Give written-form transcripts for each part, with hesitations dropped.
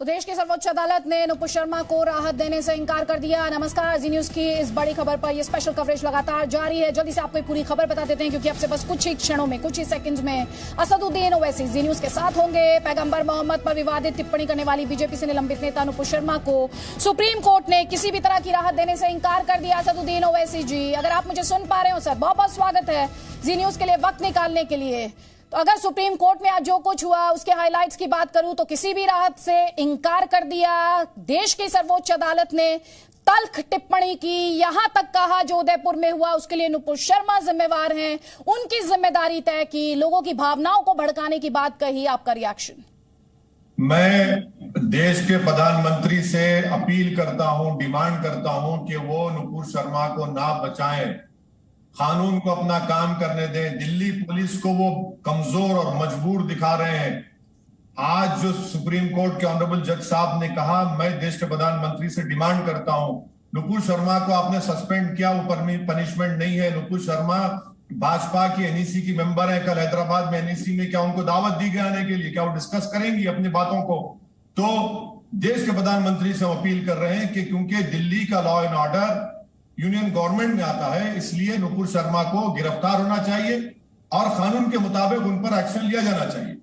तो देश की सर्वोच्च अदालत ने नुपुर शर्मा को राहत देने से इनकार कर दिया। नमस्कार, जी न्यूज की इस बड़ी खबर पर ये स्पेशल कवरेज लगातार जारी है। जल्दी से आपको पूरी खबर बता देते हैं क्योंकि अब से बस कुछ ही क्षणों में, कुछ ही सेकंड्स में असदुद्दीन ओवैसी जी न्यूज के साथ होंगे। पैगंबर मोहम्मद पर विवादित टिप्पणी करने वाली बीजेपी से निलंबित नेता नुपुर शर्मा को सुप्रीम कोर्ट ने किसी भी तरह की राहत देने से इनकार कर दिया। असदुद्दीन ओवैसी जी, अगर आप मुझे सुन पा रहे हो सर, बहुत बहुत स्वागत है जी न्यूज के लिए वक्त निकालने के लिए। तो अगर सुप्रीम कोर्ट में आज जो कुछ हुआ उसके हाइलाइट्स की बात करूं तो किसी भी राहत से इनकार कर दिया। देश की सर्वोच्च अदालत ने तल्ख टिप्पणी की, यहां तक कहा जो उदयपुर में हुआ उसके लिए नुपुर शर्मा जिम्मेवार हैं, उनकी जिम्मेदारी तय की, लोगों की भावनाओं को भड़काने की बात कही। आपका रिएक्शन? मैं देश के प्रधानमंत्री से अपील करता हूं, डिमांड करता हूं कि वो नुपुर शर्मा को ना बचाएं, कानून को अपना काम करने दें। दिल्ली पुलिस को वो कमजोर और मजबूर दिखा रहे हैं। आज जो सुप्रीम कोर्ट के ऑनरेबल जज साहब ने कहा, मैं देश के प्रधानमंत्री से डिमांड करता हूं, नुपुर शर्मा को आपने सस्पेंड किया, वो पनिशमेंट नहीं है। नुपुर शर्मा भाजपा की एनईसी की मेंबर है। कल हैदराबाद में एनईसी में क्या उनको दावत दी गई आने के लिए? क्या वो डिस्कस करेंगी अपनी बातों को? तो देश के प्रधानमंत्री से हम अपील कर रहे हैं कि क्योंकि दिल्ली का law and order union government में आता है, इसलिए नुपुर शर्मा को गिरफ्तार होना चाहिए और कानून के मुताबिक उन पर एक्शन लिया जाना चाहिए।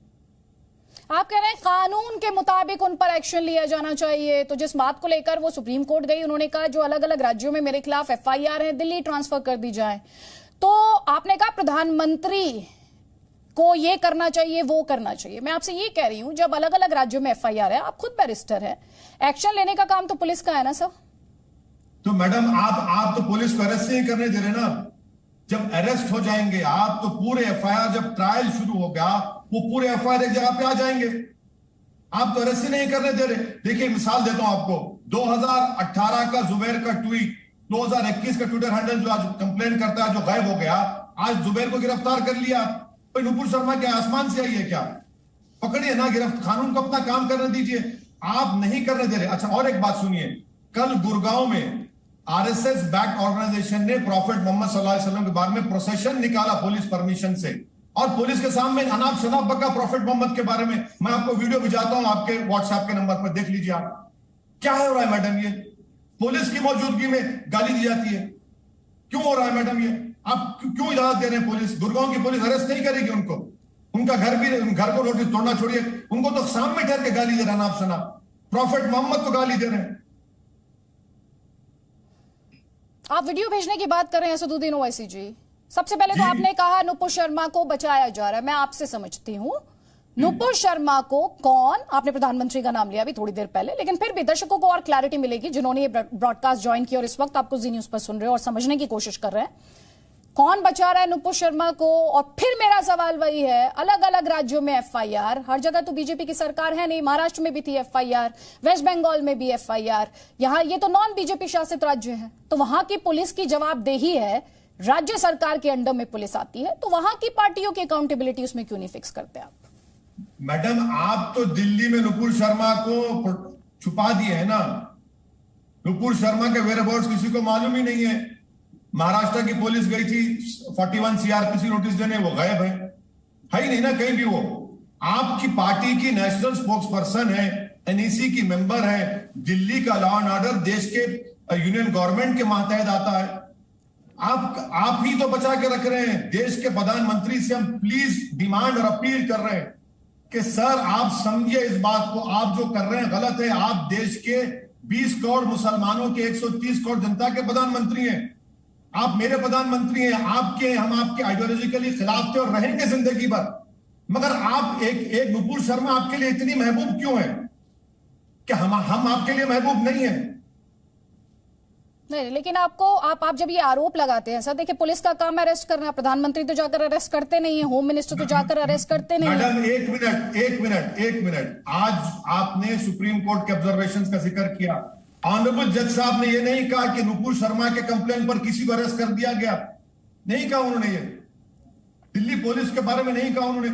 आप कह रहे हैं कानून के मुताबिक उन पर एक्शन लिया जाना चाहिए। तो जिस बात को लेकर वो सुप्रीम कोर्ट गई, उन्होंने कहा जो अलग अलग राज्यों में मेरे खिलाफ एफआईआर है दिल्ली ट्रांसफर कर दी जाए। तो आपने कहा प्रधानमंत्री को ये करना चाहिए, वो करना चाहिए। मैं आपसे ये कह रही हूं, जब अलग अलग राज्यों में एफआईआर है, आप खुद बैरिस्टर है, एक्शन लेने का काम तो पुलिस का है ना सर? तो मैडम आप तो पुलिस को अरेस्ट नहीं करने दे रहे ना। जब अरेस्ट हो जाएंगे आप तो पूरे एफआईआर, जब ट्रायल शुरू होगा वो पूरे एफआईआर एक जगह पे आ जाएंगे। आप तो अरेस्ट ही नहीं करने दे रहे। देखिए मिसाल देता हूं आपको, 2018 का जुबैर का ट्वीट, 2021 का ट्विटर हैंडल जो आज कंप्लेन करता है, जो गायब हो गया, आज जुबैर को गिरफ्तार कर लिया। भाई नुपुर शर्मा क्या आसमान से आई है क्या? पकड़िए ना, गिरफ्तार, कानून को अपना काम करने दीजिए। आप नहीं करने दे रहे। अच्छा, और एक बात सुनिए, कल गुड़गांव में आरएसएस बैक्ड ऑर्गेनाइजेशन ने प्रॉफेट मोहम्मद सल्लल्लाहु अलैहि वसल्लम के बारे में प्रोसेशन निकाला पुलिस परमिशन से, और पुलिस के सामने अनाप शनाप बका प्रॉफेट मोहम्मद के बारे में। मैं आपको वीडियो भिजाता हूं आपके व्हाट्सएप के नंबर पर, देख लीजिए आप। क्या हो रहा है मैडम? ये पुलिस की मौजूदगी में गाली दी जाती है। क्यों हो रहा है मैडम ये? आप क्यों इजाजत दे रहे हैं? पुलिस, गुड़गांव की पुलिस अरेस्ट नहीं करेगी उनको? उनका घर को नोटिस तोड़ना छोड़िए, उनको तो सामने ठहर के गाली दे रहे हैं, अनाप शनाप प्रॉफेट मोहम्मद को गाली दे रहे हैं। आप वीडियो भेजने की बात कर रहे हैं असदुद्दीन ओवैसी जी। सबसे पहले तो आपने कहा नुपुर शर्मा को बचाया जा रहा है, मैं आपसे समझती हूं नुपुर शर्मा को कौन, आपने प्रधानमंत्री का नाम लिया अभी थोड़ी देर पहले, लेकिन फिर भी दर्शकों को और क्लैरिटी मिलेगी जिन्होंने ये ब्रॉडकास्ट ज्वाइन किया और इस वक्त आपको जी न्यूज पर सुन रहे हो और समझने की कोशिश कर रहे हैं कौन बचा रहा है नुपुर शर्मा को। और फिर मेरा सवाल वही है, अलग अलग राज्यों में एफआईआर, हर जगह तो बीजेपी की सरकार है नहीं, महाराष्ट्र में भी थी एफआईआर, वेस्ट बंगाल में भी एफआईआर, यहां ये तो नॉन बीजेपी शासित राज्य है, तो वहां की पुलिस की जवाबदेही है, राज्य सरकार के अंडर में पुलिस आती है, तो वहां की पार्टियों की अकाउंटेबिलिटी उसमें क्यों नहीं फिक्स करते आप? मैडम, आप तो दिल्ली में नुपुर शर्मा को छुपा दिए है ना। नुपुर शर्मा के वेयरअबाउट्स किसी को मालूम ही नहीं है। महाराष्ट्र की पुलिस गई थी 41 सीआरपीसी नोटिस देने, वो गायब है ही नहीं ना कहीं भी वो। आपकी पार्टी की नेशनल स्पोक्स पर्सन है, एनईसी की मेंबर है, दिल्ली का लॉ एंड ऑर्डर देश के यूनियन गवर्नमेंट के मातहत आता है। आप ही तो बचा के रख रहे हैं। देश के प्रधानमंत्री से हम प्लीज डिमांड और अपील कर रहे हैं कि सर आप समझिए इस बात को, आप जो कर रहे हैं गलत है। आप देश के 20 करोड़ मुसलमानों के 130 करोड़ जनता के प्रधानमंत्री हैं। आप मेरे प्रधानमंत्री हैं, हम आपके आइडियोलॉजिकली खिलाफ थे और रहेंगे जिंदगी भर। मगर आप एक नुपुर शर्मा आपके लिए इतनी महबूब क्यों है कि हम आपके लिए महबूब नहीं है? नहीं, लेकिन आप जब ये आरोप लगाते हैं सर, देखिए पुलिस का काम अरेस्ट करना, प्रधानमंत्री तो जाकर अरेस्ट करते नहीं है, होम मिनिस्टर तो जाकर अरेस्ट करते नहीं है। मैडम एक मिनट, आज आपने सुप्रीम कोर्ट के ऑब्जर्वेशंस का जिक्र किया। ऑनरेबल जज साहब ने यह नहीं कहा कि नुपुर शर्मा के कंप्लेन पर किसी को अरेस्ट कर दिया गया, नहीं कहा उन्होंने। ये दिल्ली पुलिस के बारे में नहीं कहा उन्होंने।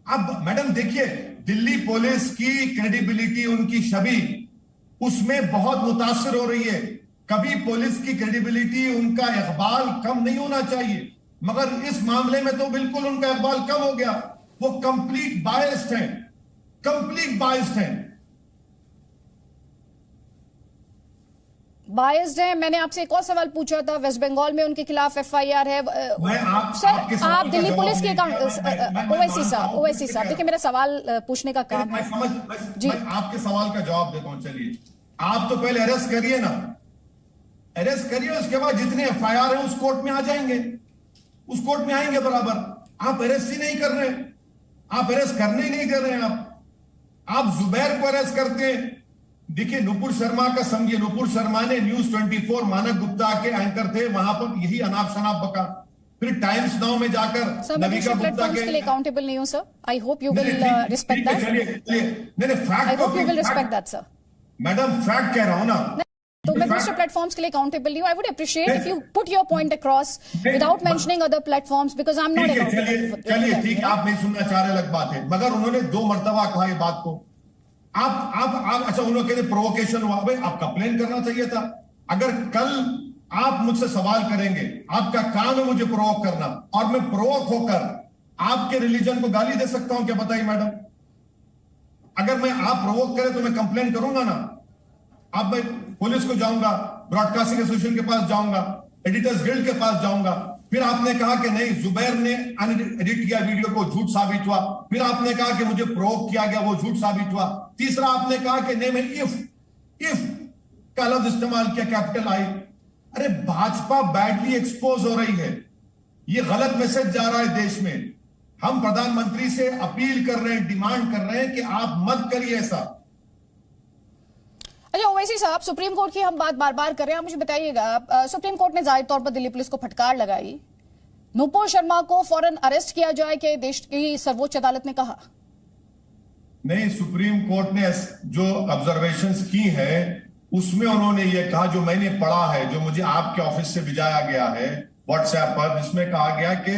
अब मैडम देखिए, दिल्ली पुलिस की क्रेडिबिलिटी, उनकी छवि उसमें बहुत मुतासिर हो रही है। कभी पुलिस की क्रेडिबिलिटी, उनका इकबाल कम नहीं होना चाहिए, मगर इस मामले में तो बिल्कुल उनका इकबाल कम हो गया। वो कंप्लीट बायस्ड हैं। बायस्ड है। मैंने आपसे एक और सवाल पूछा था, वेस्ट बंगाल में उनके खिलाफ एफआईआर है। सर आप दिल्ली पुलिस के ओवैसी साहब देखिए, मेरा सवाल पूछने का काम है जी। मैं आपके सवाल का जवाब देता हूं। चलिए, आप तो पहले अरेस्ट करिए ना, अरेस्ट करिए, उसके बाद जितने एफआईआर है उस कोर्ट में आ जाएंगे, उस कोर्ट में आएंगे बराबर। आप अरेस्ट ही नहीं कर रहे, आप अरेस्ट करने ही नहीं दे रहे हैं। आप जुबैर को अरेस्ट करते हैं। देखिए, नुपुर शर्मा का समझिए, नुपुर शर्मा ने न्यूज 24 मानक गुप्ता के एंकर थे, वहां पर यही अनाप शनाप बका। फिर टाइम्स नाउ में जाकर नविका गुप्ता के लिए अकाउंटेबल नहीं हूं sir. I hope you will respect that. चलिए, fact, I hope you will respect that sir. Madam, fact कह रहा हूं ना, तो मैं दूसरे प्लेटफॉर्म्स के लिए अकाउंटेबल नहीं हूं। I would appreciate if you put your point across without mentioning other platforms, because I am not accountable. चलिए ठीक है, आप नहीं सुनना चाह रहे, अलग बात है, मगर उन्होंने 2 मर्तबा कहा ये बात को। आप अच्छा, उन्होंने कहते प्रोवोकेशन हुआ, भाई आप कंप्लेन करना चाहिए था। अगर कल आप मुझसे सवाल करेंगे, आपका काम है मुझे प्रोवोक करना, और मैं प्रोवोक होकर आपके रिलीजन को गाली दे सकता हूं क्या? बताइए मैडम। अगर मैं आप प्रोवोक करें तो मैं कंप्लेन करूंगा ना। अब मैं पुलिस को जाऊंगा, ब्रॉडकास्टिंग एसोसिएशन के पास जाऊंगा, एडिटर्स गिल्ड के पास जाऊंगा। फिर आपने कहा कि नहीं, जुबैर ने एडिट किया वीडियो को, झूठ साबित हुआ। फिर आपने कहा कि मुझे प्रोवोक किया गया, वो झूठ साबित हुआ। तीसरा आपने कहा कि नहीं, मैं इफ का लफ्ज इस्तेमाल किया, कैपिटल आई। अरे भाजपा बैडली एक्सपोज हो रही है, ये गलत मैसेज जा रहा है देश में। हम प्रधानमंत्री से अपील कर रहे हैं, डिमांड कर रहे हैं कि आप मत करिए ऐसा। अच्छा ओवैसी साहब, सुप्रीम कोर्ट की हम बात बार बार कर रहे हैं, आप मुझे बताइएगा, सुप्रीम कोर्ट ने जाहिर तौर पर दिल्ली पुलिस को फटकार लगाई, नुपुर शर्मा को फौरन अरेस्ट किया जाए, कि देश की सर्वोच्च अदालत ने कहा? नहीं, सुप्रीम कोर्ट ने जो ऑब्जर्वेशंस की है उसमें उन्होंने ये कहा, जो मैंने पढ़ा है, जो मुझे आपके ऑफिस से भेजाया गया है व्हाट्सएप पर, जिसमें कहा गया कि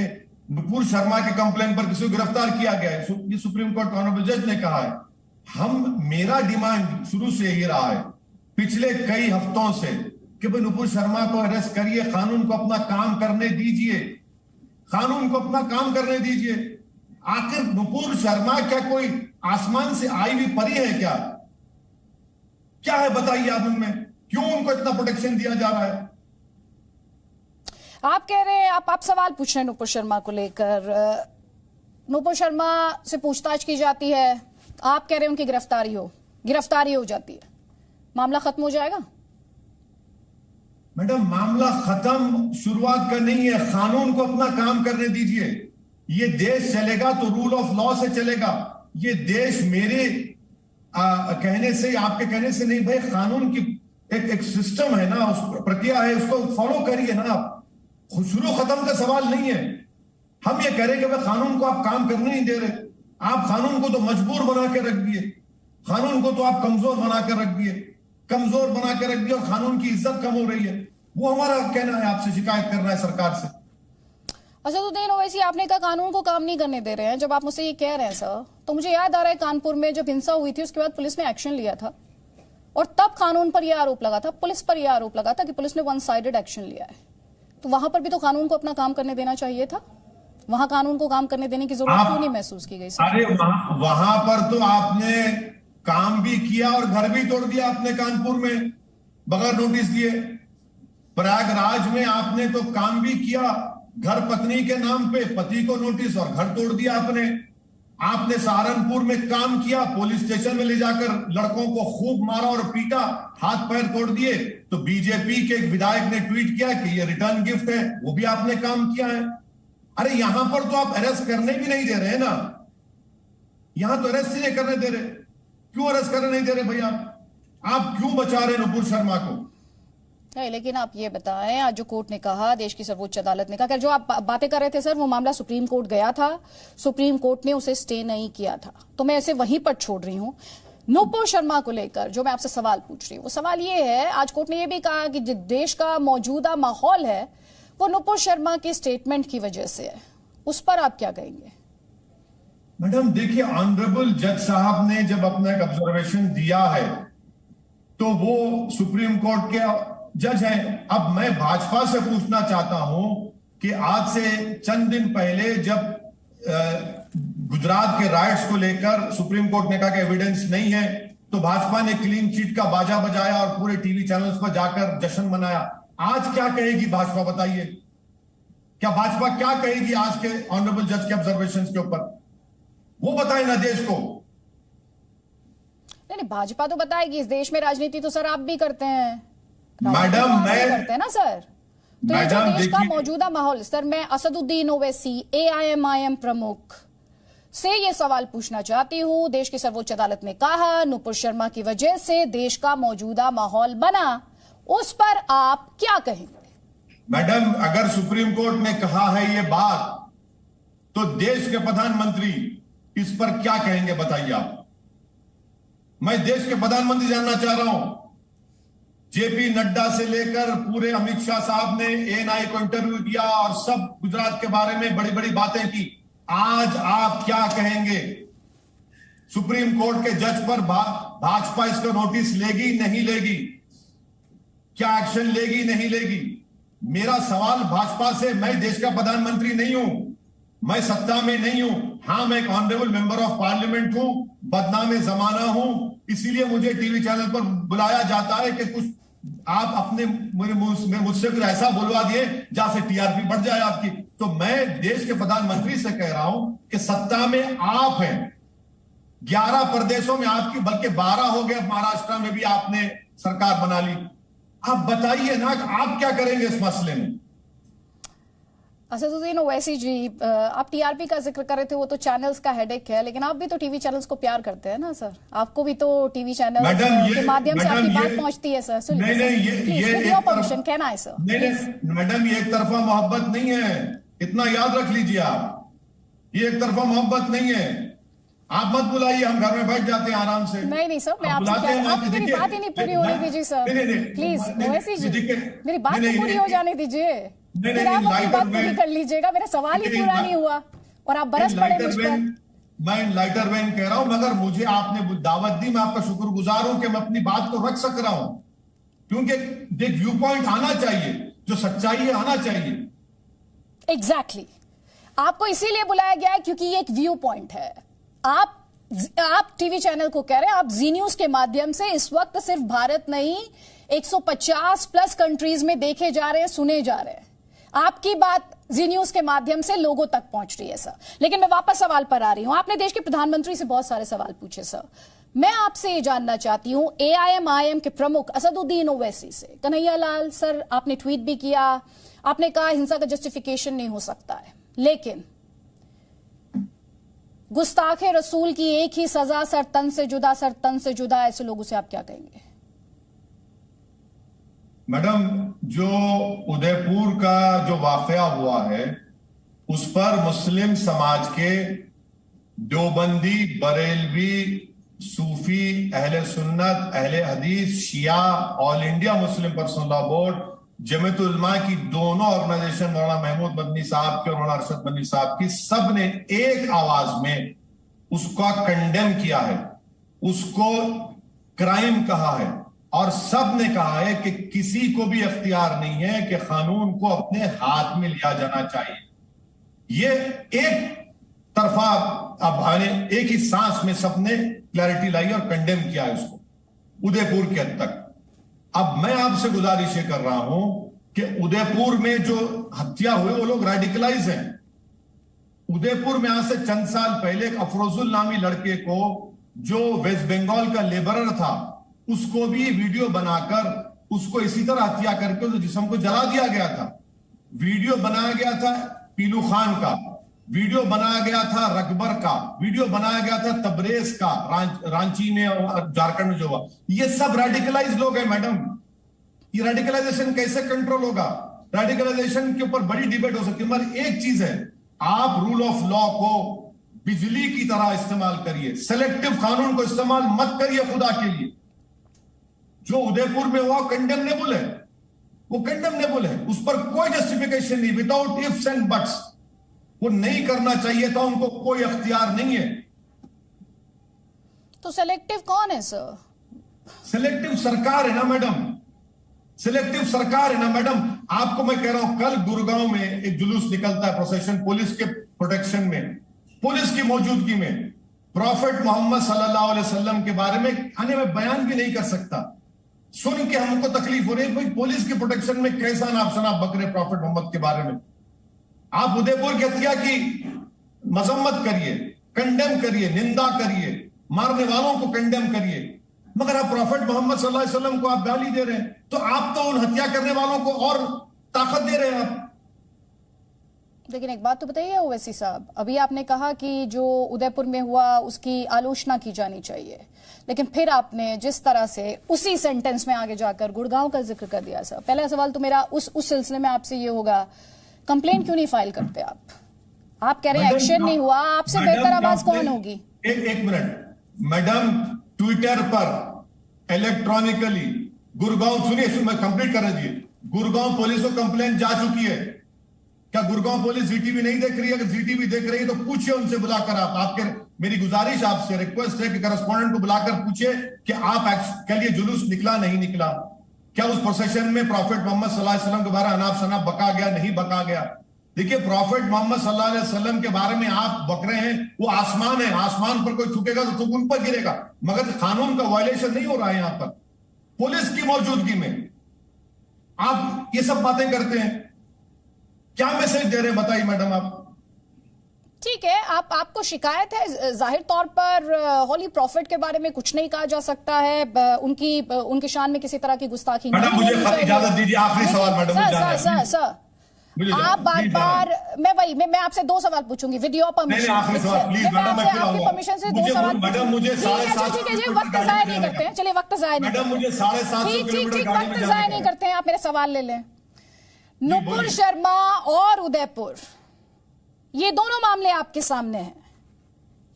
नुपुर शर्मा के कंप्लेन पर किसी को गिरफ्तार किया गया है। ये सुप्रीम कोर्ट ऑनरेबल जज ने कहा है। मेरा डिमांड शुरू से यही रहा है, पिछले कई हफ्तों से, कि भाई नुपुर शर्मा को अरेस्ट करिए, कानून को अपना काम करने दीजिए, कानून को अपना काम करने दीजिए। आखिर नुपुर शर्मा क्या कोई आसमान से आई हुई परी है क्या? क्या है बताइए आप उनमें, क्यों उनको इतना प्रोटेक्शन दिया जा रहा है? आप कह रहे हैं, आप सवाल पूछ रहे हैं नुपुर शर्मा को लेकर, नुपुर शर्मा से पूछताछ की जाती है, आप कह रहे हैं उनकी गिरफ्तारी हो जाती है, मामला खत्म हो जाएगा? मैडम, मामला खत्म शुरुआत का नहीं है, कानून को अपना काम करने दीजिए। ये देश चलेगा तो रूल ऑफ लॉ से चलेगा। ये देश मेरे कहने से, आपके कहने से नहीं भाई, कानून की एक सिस्टम है ना, उस प्रक्रिया है, उसको फॉलो करिए ना आप। शुरू खत्म का सवाल नहीं है। हम ये कह रहे कि भाई कानून को आप काम करने नहीं दे रहे, आप कानून को तो मजबूर बना के रख दिए, कानून को तो आप कमजोर बना के रख दिए, और कानून की इज्जत कम हो रही है। वो हमारा कहना है, आपसे शिकायत करना है सरकार से। असदुद्दीन ओवैसी, आपने कहा कानून को काम नहीं करने दे रहे हैं। जब आप मुझसे ये कह रहे हैं सर, तो मुझे याद आ रहा है कानपुर में जब हिंसा हुई थी, उसके बाद पुलिस ने एक्शन लिया था, और तब कानून पर यह आरोप लगा था, पुलिस पर यह आरोप लगा था कि पुलिस ने वन साइडेड एक्शन लिया है। तो वहां पर भी तो कानून को अपना काम करने देना चाहिए था। वहां कानून को काम करने देने की जरूरत क्यों नहीं महसूस की गई? अरे वहां पर तो आपने काम भी किया और घर भी तोड़ दिया आपने, कानपुर में बगैर नोटिस दिए। प्रयागराज में आपने तो काम भी किया, घर पत्नी के नाम पे, पति को नोटिस और घर तोड़ दिया आपने सहारनपुर में काम किया, पुलिस स्टेशन में ले जाकर लड़कों को खूब मारा और पीटा, हाथ पैर तोड़ दिए। तो बीजेपी के एक विधायक ने ट्वीट किया कि ये रिटर्न गिफ्ट है, वो भी आपने काम किया है। अरे यहां पर तो आप अरेस्ट करने भी नहीं दे रहे ना, यहां तो अरेस्ट ही नहीं करने दे रहे। क्यों अरेस्ट करने नहीं दे रहे भैया? आप क्यों बचा रहे नुपुर शर्मा को? नहीं, लेकिन आप ये बताएं, आज जो कोर्ट ने कहा, देश की सर्वोच्च अदालत ने कहा, जो आप बातें कर रहे थे सर, वो मामला सुप्रीम कोर्ट गया था, सुप्रीम कोर्ट ने उसे स्टे नहीं किया था, तो मैं इसे वहीं पर छोड़ रही हूं। नुपुर शर्मा को लेकर जो मैं आपसे सवाल पूछ रही हूँ, वो सवाल ये है, आज कोर्ट ने ये भी कहा कि जो देश का मौजूदा माहौल है वो नुपुर शर्मा के स्टेटमेंट की वजह से है। उस पर आप क्या कहेंगे? मैडम देखिए, ऑनरेबल जज साहब ने जब अपना एक ऑब्जर्वेशन दिया है तो वो सुप्रीम कोर्ट के जज हैं। अब मैं भाजपा से पूछना चाहता हूं कि आज से चंद दिन पहले जब गुजरात के राइट्स को लेकर सुप्रीम कोर्ट ने कहा कि एविडेंस नहीं है, तो भाजपा ने क्लीन चिट का बाजा बजाया और पूरे टीवी चैनल्स पर जाकर जश्न मनाया। आज क्या कहेगी भाजपा, बताइए? क्या भाजपा क्या कहेगी आज के ऑनरेबल जज के ऑब्जर्वेशंस के ऊपर? वो बताए ना देश को। नहीं, भाजपा तो बताएगी। इस देश में राजनीति तो सर आप भी करते हैं मैडम। मैं करते हैं ना सर। तो ये जो देश का मौजूदा माहौल, सर मैं असदुद्दीन ओवैसी AIMIM प्रमुख से ये सवाल पूछना चाहती हूं। देश की सर्वोच्च अदालत ने कहा नुपुर शर्मा की वजह से देश का मौजूदा माहौल बना, उस पर आप क्या कहेंगे? मैडम, अगर सुप्रीम कोर्ट ने कहा है ये बात, तो देश के प्रधानमंत्री इस पर क्या कहेंगे, बताइए आप? मैं देश के प्रधानमंत्री जानना चाह रहा हूं। JP नड्डा से लेकर पूरे अमित शाह साहब ने ANI को इंटरव्यू दिया और सब गुजरात के बारे में बड़ी बड़ी बातें की। आज आप क्या कहेंगे? सुप्रीम कोर्ट के जज पर भाजपा इसका नोटिस लेगी नहीं लेगी? क्या एक्शन लेगी नहीं लेगी? मेरा सवाल भाजपा से, मैं देश का प्रधानमंत्री नहीं हूं, मैं सत्ता में नहीं हूं। हां, मैं एक ऑनरेबल मेंबर ऑफ पार्लियामेंट हूं, बदनाम जमाना हूं, इसीलिए मुझे टीवी चैनल पर बुलाया जाता है कि कुछ आप अपने मुझसे कुछ ऐसा बुलवा दिए जहां से TRP बढ़ जाए आपकी। तो मैं देश के प्रधानमंत्री से कह रहा हूं कि सत्ता में आप हैं, 11 प्रदेशों में आपकी, बल्कि 12 हो गए, महाराष्ट्र में भी आपने सरकार बना ली। आप बताइए ना आप क्या करेंगे इस मसले में? असदुद्दीन ओवैसी जी, आप TRP का जिक्र कर रहे थे, वो तो चैनल्स का हेडेक है, लेकिन आप भी तो टीवी चैनल्स को प्यार करते हैं ना सर। आपको भी तो टीवी चैनल्स के माध्यम से आपकी बात पहुंचती है सर। नहीं, परमिशन कहना है सर। नहीं मैडम, ये एक तरफा मोहब्बत नहीं है, इतना याद रख लीजिए आप। ये एक तरफा मोहब्बत नहीं है। आप मत बुलाइए, हम घर में बैठ जाते हैं आराम से। नहीं सर, मैं आपसे मेरी बात ही नहीं पूरी होने दीजिए सर, प्लीज ओवैसी जी, मेरी बात तो पूरी हो जाने दीजिए। फिर आप अपनी बात पूरी कर लीजिएगा, मेरा सवाल ही पूरा नहीं हुआ और आप बरस पड़े मुझ पर। मैं लाइटर वेन कह रहा हूं, मगर मुझे आपने दावत दी, मैं आपका शुक्रगुजार हूं कि मैं अपनी बात को रख सक रहा हूं, क्योंकि एक व्यू पॉइंट आना चाहिए, जो सच्चाई है आना चाहिए। एग्जैक्टली आपको इसीलिए बुलाया गया है क्योंकि ये एक व्यू पॉइंट है। आप टीवी चैनल को कह रहे हैं, आप जी न्यूज के माध्यम से इस वक्त सिर्फ भारत नहीं 150 प्लस कंट्रीज में देखे जा रहे हैं, सुने जा रहे हैं। आपकी बात जी न्यूज के माध्यम से लोगों तक पहुंच रही है सर। लेकिन मैं वापस सवाल पर आ रही हूं। आपने देश के प्रधानमंत्री से बहुत सारे सवाल पूछे सर। मैं आपसे ये जानना चाहती हूं AIMIM के प्रमुख असदुद्दीन ओवैसी से। कन्हैया लाल सर, आपने ट्वीट भी किया, आपने कहा हिंसा का जस्टिफिकेशन नहीं हो सकता है, लेकिन गुस्ताखे रसूल की एक ही सजा, सर तन से जुदा, सर तन से जुदा, ऐसे लोगों से आप क्या कहेंगे? मैडम, जो उदयपुर का जो वाकया हुआ है, उस पर मुस्लिम समाज के देवबंदी, बरेलवी, सूफी, अहले सुन्नत, अहले हदीस, शिया, all India Muslim personal law board, Jamiat Ulama की दोनों ऑर्गेनाइजेशन, मौलाना महमूद मदनी साहब के और मौलाना अरशद मदनी साहब की, सब ने एक आवाज में उसका कंडेम किया है, उसको क्राइम कहा है, और सब ने कहा है कि किसी को भी अख्तियार नहीं है कि कानून को अपने हाथ में लिया जाना चाहिए। ये एक तरफा अब एक ही सांस में सबने क्लैरिटी लाई और कंडेम किया है उसको उदयपुर के हद तक। अब मैं आपसे गुजारिश कर रहा हूं कि उदयपुर में जो हत्या हुए वो लोग रेडिकलाइज हैं। उदयपुर में आज से चंद साल पहले एक अफरोजुल नामी लड़के को, जो वेस्ट बंगाल का लेबरर था, उसको भी वीडियो बनाकर उसको इसी तरह हत्या करके उस जिस्म को जला दिया गया था। वीडियो बनाया गया था पीलू खान का, वीडियो बनाया गया था रकबर का, वीडियो बनाया गया था तबरेज का, रांची में और झारखंड में जो हुआ। ये सब रेडिकलाइज लोग हैं मैडम। ये रेडिकलाइजेशन कैसे कंट्रोल होगा? रेडिकलाइजेशन के ऊपर बड़ी डिबेट हो सकती है, मगर एक चीज है, आप रूल ऑफ लॉ को बिजली की तरह इस्तेमाल करिए, सेलेक्टिव कानून को इस्तेमाल मत करिए खुदा के लिए। जो उदयपुर में हुआ कंडेमनेबल है, वो कंडेमनेबल है, उस पर कोई जस्टिफिकेशन नहीं, विदाउट इफ्स एंड बट्स। वो नहीं करना चाहिए था, उनको कोई अख्तियार नहीं है। तो सेलेक्टिव कौन है सर? सेलेक्टिव सरकार है ना मैडम, सिलेक्टिव सरकार है ना मैडम। आपको मैं कह रहा हूं, कल गुड़गांव में एक जुलूस निकलता है, प्रोसेशन, पुलिस के प्रोटेक्शन में, पुलिस की मौजूदगी में, प्रॉफिट मोहम्मद सल्लल्लाहु अलैहि वसल्लम के बारे में आने में बयान भी नहीं कर सकता। सुन के हमको तकलीफ हो रही है। कोई पुलिस की प्रोटेक्शन में कैसा नाप शनाप बक रहे प्रॉफिट मोहम्मद के बारे में। आप उदयपुर की हत्या की मजम्मत करिए, कंडेम करिए, निंदा करिए, मारने वालों को कंडेम करिए, मगर आप प्रॉफिट मोहम्मद सल्लल्लाहु अलैहि वसल्लम को आप गाली दे रहे हैं, तो आप तो उन हत्या करने वालों को और ताकत दे रहे हैं आप। लेकिन एक बात तो बताइए ओवैसी साहब, अभी आपने कहा कि जो उदयपुर में हुआ उसकी आलोचना की जानी चाहिए, लेकिन फिर आपने जिस तरह से उसी सेंटेंस में आगे जाकर गुड़गांव का जिक्र कर दिया। सर, पहला सवाल तो मेरा उस सिलसिले में आपसे ये होगा, कंप्लेंट क्यों नहीं फाइल करते आप कह रहे हैं एक्शन नहीं हुआ, आपसे बेहतर आवाज कौन होगी? एक मिनट मैडम, ट्विटर पर इलेक्ट्रॉनिकली गुड़गांव, सुनिए मैं कंप्लीट करने दीजिए, गुड़गांव पुलिस को कंप्लेंट जा चुकी है। क्या गुड़गांव पुलिस जीटीवी नहीं देख रही है? अगर जीटीवी देख रही है तो पूछिए उनसे बुलाकर, आपके मेरी गुजारिश आपसे रिक्वेस्ट है कि करस्पॉन्डेंट को बुलाकर पूछिए कि आप के लिए जुलूस निकला नहीं निकला, क्या उस प्रोसेशन में प्रॉफिट मोहम्मद सल्लल्लाहु अलैहि वसल्लम के बारे में अनाप शनाप बका गया नहीं बका गया। देखिए प्रॉफिट मोहम्मद सल्लल्लाहु अलैहि वसल्लम के बारे में आप बक रहे हैं, वो आसमान है, आसमान पर कोई थूकेगा तो थूक उन पर गिरेगा, मगर कानून का वायलेशन नहीं हो रहा है। यहां पर पुलिस की मौजूदगी में आप ये सब बातें करते हैं, क्या मैसेज दे रहे हैं बताइए मैडम आप? ठीक है, आपको शिकायत है, जाहिर तौर पर होली प्रॉफिट के बारे में कुछ नहीं कहा जा सकता है, उनकी शान में किसी तरह की गुस्ताखी नहीं होनी चाहिए। मुझे इजाजत दीजिए, आखिरी सवाल मैडम। सर आप बार मैं आपसे 2 सवाल पूछूंगी विद योर परमिशन। आपकी परमिशन से 2 सवाल। मैडम मुझे ठीक है, वक्त जाया नहीं करते हैं, चलिए वक्त जाया नहीं, मैडम मुझे 750 ठीक वक्त जाया नहीं करते हैं, आप मेरे सवाल ले लें। नुपुर शर्मा और उदयपुर, ये दोनों मामले आपके सामने हैं,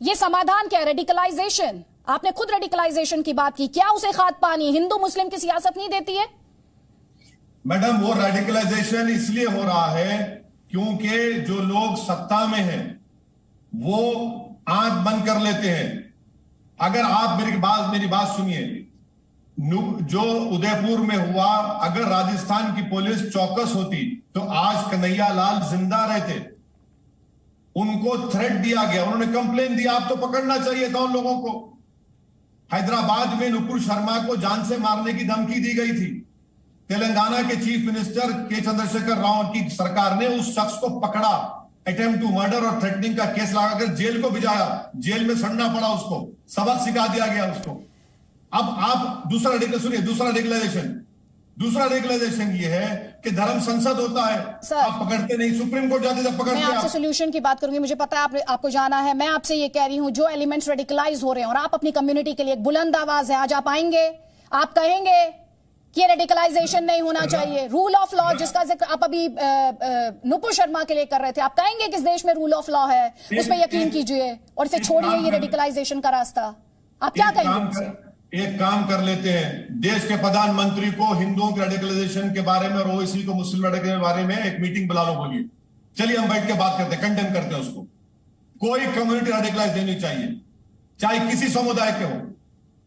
ये समाधान क्या है? रेडिकलाइजेशन, आपने खुद रेडिकलाइजेशन की बात की, क्या उसे खाद पानी हिंदू मुस्लिम की सियासत नहीं देती है? मैडम वो रेडिकलाइजेशन इसलिए हो रहा है क्योंकि जो लोग सत्ता में हैं वो आंख बंद कर लेते हैं। अगर आप मेरी बात सुनिए, जो उदयपुर में हुआ, अगर राजस्थान की पुलिस चौकस होती तो आज कन्हैया लाल जिंदा रहते। उनको थ्रेट दिया गया, उन्होंने कंप्लेन दिया, आप तो पकड़ना चाहिए था उन लोगों को। हैदराबाद में नुपुर शर्मा को जान से मारने की धमकी दी गई थी। तेलंगाना के चीफ मिनिस्टर के चंद्रशेखर राव की सरकार ने उस शख्स को पकड़ा, अटेम्प्ट टू मर्डर और थ्रेटनिंग का केस लगाकर जेल को भिजाया, जेल में सड़ना पड़ा उसको, सबक सिखा दिया गया उसको। अब आप दूसरा रेगुलाइजेशन ये है कि धर्म संसद होता है, आप पकड़ते नहीं, सुप्रीम कोर्ट जाते जब पकड़ते हैं। मैं आपसे सोल्यूशन की बात करूंगी, मुझे पता है आपको जाना है। मैं आपसे ये कह रही हूं, जो एलिमेंट्स रेडिकलाइज हो रहे हैं और आप अपनी कम्युनिटी के लिए एक बुलंद आवाज है, आज आप आएंगे, आप कहेंगे कि रेडिकलाइजेशन नहीं होना चाहिए, रूल ऑफ लॉ जिसका जिक्र आप अभी नुपुर शर्मा के लिए कर रहे थे, आप कहेंगे कि इस देश में रूल ऑफ लॉ है, उस पर यकीन कीजिए और इसे छोड़िए ये रेडिकलाइजेशन का रास्ता। आप क्या कहेंगे? एक काम कर लेते हैं, देश के प्रधानमंत्री को हिंदुओं के रेडिकलाइजेशन के बारे में और ओवैसी को मुस्लिम रेडिकलाइजेशन के बारे में एक मीटिंग बुला लो, बोलिए, चलिए हम बैठ के बात करते हैं, कंडेम करते हैं उसको। कोई कम्युनिटी रेडिकलाइज नहीं चाहिए, चाहे किसी समुदाय के हो।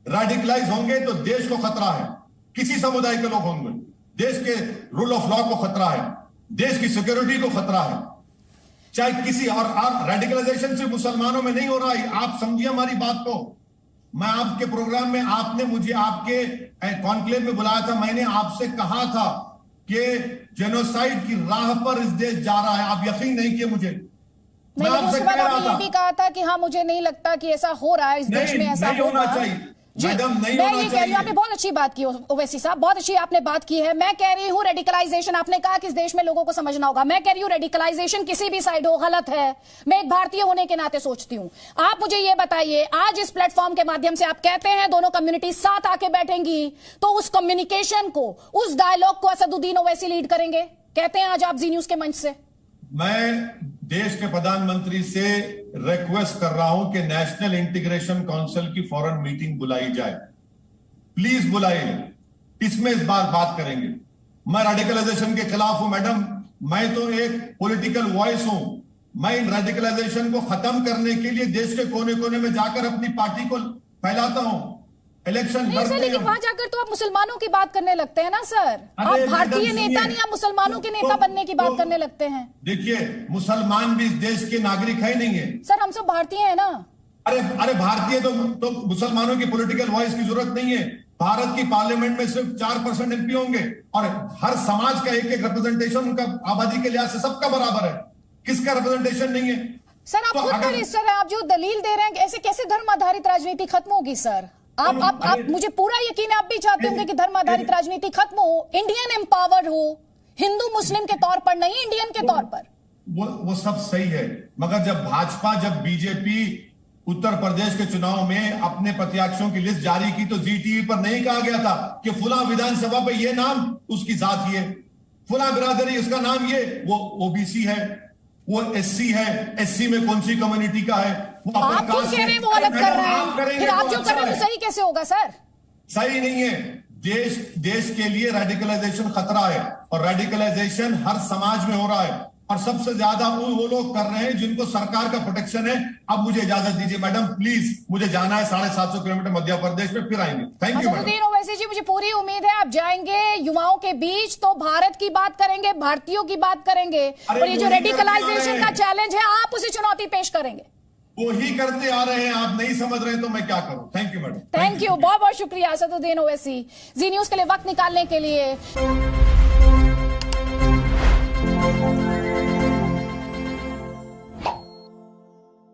रेडिकलाइज होंगे तो देश को खतरा है, किसी समुदाय के लोग होंगे, देश के रूल ऑफ लॉ को खतरा है, देश की सिक्योरिटी को खतरा है, चाहे किसी और रेडिकलाइजेशन सिर्फ मुसलमानों में नहीं हो रहा है। आप समझिए हमारी बात को। मैं आपके प्रोग्राम में, आपने मुझे आपके कॉन्क्लेव में बुलाया था, मैंने आपसे कहा था कि जेनोसाइड की राह पर इस देश जा रहा है, आप यकीन नहीं किए मुझे। मैं आपसे कह रहा था, ये भी कहा था कि हाँ मुझे नहीं लगता कि ऐसा हो रहा है इस देश में, ऐसा होना चाहिए। मैडम नहीं मैं ये कह रही हूँ, आपने बहुत अच्छी बात की ओवैसी साहब, बहुत अच्छी आपने बात की है। मैं कह रही हूँ रेडिकलाइजेशन, आपने कहा कि इस देश में लोगों को समझना होगा, मैं कह रही हूँ रेडिकलाइजेशन किसी भी साइड हो गलत है, मैं एक भारतीय होने के नाते सोचती हूँ। आप मुझे ये बताइए, आज इस प्लेटफॉर्म के माध्यम से आप कहते हैं दोनों कम्युनिटी साथ आके बैठेंगी, तो उस कम्युनिकेशन को, उस डायलॉग को असदुद्दीन ओवैसी लीड करेंगे, कहते हैं आज आप जी न्यूज के मंच से। मैं देश के प्रधानमंत्री से रिक्वेस्ट कर रहा हूं कि नेशनल इंटीग्रेशन काउंसिल की फौरन मीटिंग बुलाई जाए, प्लीज बुलाइए, इसमें इस बार बात करेंगे। मैं रेडिकलाइजेशन के खिलाफ हूं मैडम, मैं तो एक पॉलिटिकल वॉइस हूं, मैं इन रेडिकलाइजेशन को खत्म करने के लिए देश के कोने कोने में जाकर अपनी पार्टी को फैलाता हूं, इलेक्शन लड़ते हैं। लेकिन वहां जाकर तो आप मुसलमानों की बात करने लगते हैं ना सर, आप भारतीय नेता नहीं, आप मुसलमानों के नेता बनने की बात करने लगते हैं। देखिए मुसलमान भी इस देश के नागरिक है नहीं है सर, हम सब भारतीय हैं ना। अरे भारतीय तो मुसलमानों की पॉलिटिकल वॉइस की जरूरत नहीं है। भारत की पार्लियामेंट में सिर्फ 4% एमपी होंगे और हर समाज का एक एक रिप्रेजेंटेशन उनका आबादी के लिहाज से सबका बराबर है। किसका रिप्रेजेंटेशन नहीं है? सर आप खुद करें सर, आप जो दलील दे रहे हैं ऐसे कैसे धर्म आधारित राजनीति खत्म होगी सर? आप मुझे पूरा यकीन है आप भी चाहते होंगे कि धर्म आधारित राजनीति खत्म हो, इंडियन एम्पावर्ड हो, हिंदू मुस्लिम के तौर पर नहीं, इंडियन के तौर पर। वो सब सही है, मगर जब बीजेपी उत्तर प्रदेश के चुनाव में अपने प्रत्याशियों की लिस्ट जारी की तो जी टीवी पर नहीं कहा गया था कि फुला विधानसभा पे ये नाम उसकी जाति है, फुला बिरादरी उसका नाम ये, वो ओबीसी है, वो एससी है, एससी में कौन सी कम्युनिटी का है, वो आप क्यों कह रहे हैं वो अलग कर रहे हैं? फिर आप जो कर रहे हैं वो सही कैसे होगा सर? सही नहीं है। देश के लिए रेडिकलाइजेशन खतरा है और रेडिकलाइजेशन हर समाज में हो रहा है और सबसे ज्यादा वो लोग कर रहे हैं जिनको सरकार का प्रोटेक्शन है। अब मुझे इजाजत दीजिए मैडम, प्लीज, मुझे जाना है 750 किलोमीटर मध्य प्रदेश में, फिर आएंगे। Thank you madam. Owaisi ji, मुझे पूरी उम्मीद है आप जाएंगे युवाओं के बीच तो भारत की बात करेंगे, भारतीयों की बात करेंगे और ये जो रेडिकलाइजेशन का चैलेंज है आप उसे चुनौती पेश करेंगे। वो ही करते आ रहे हैं, आप नहीं समझ रहे तो मैं क्या करूं। Thank you madam. Thank you, बहुत बहुत शुक्रिया असदुद्दीन ओवैसी जी न्यूज के लिए वक्त निकालने के लिए।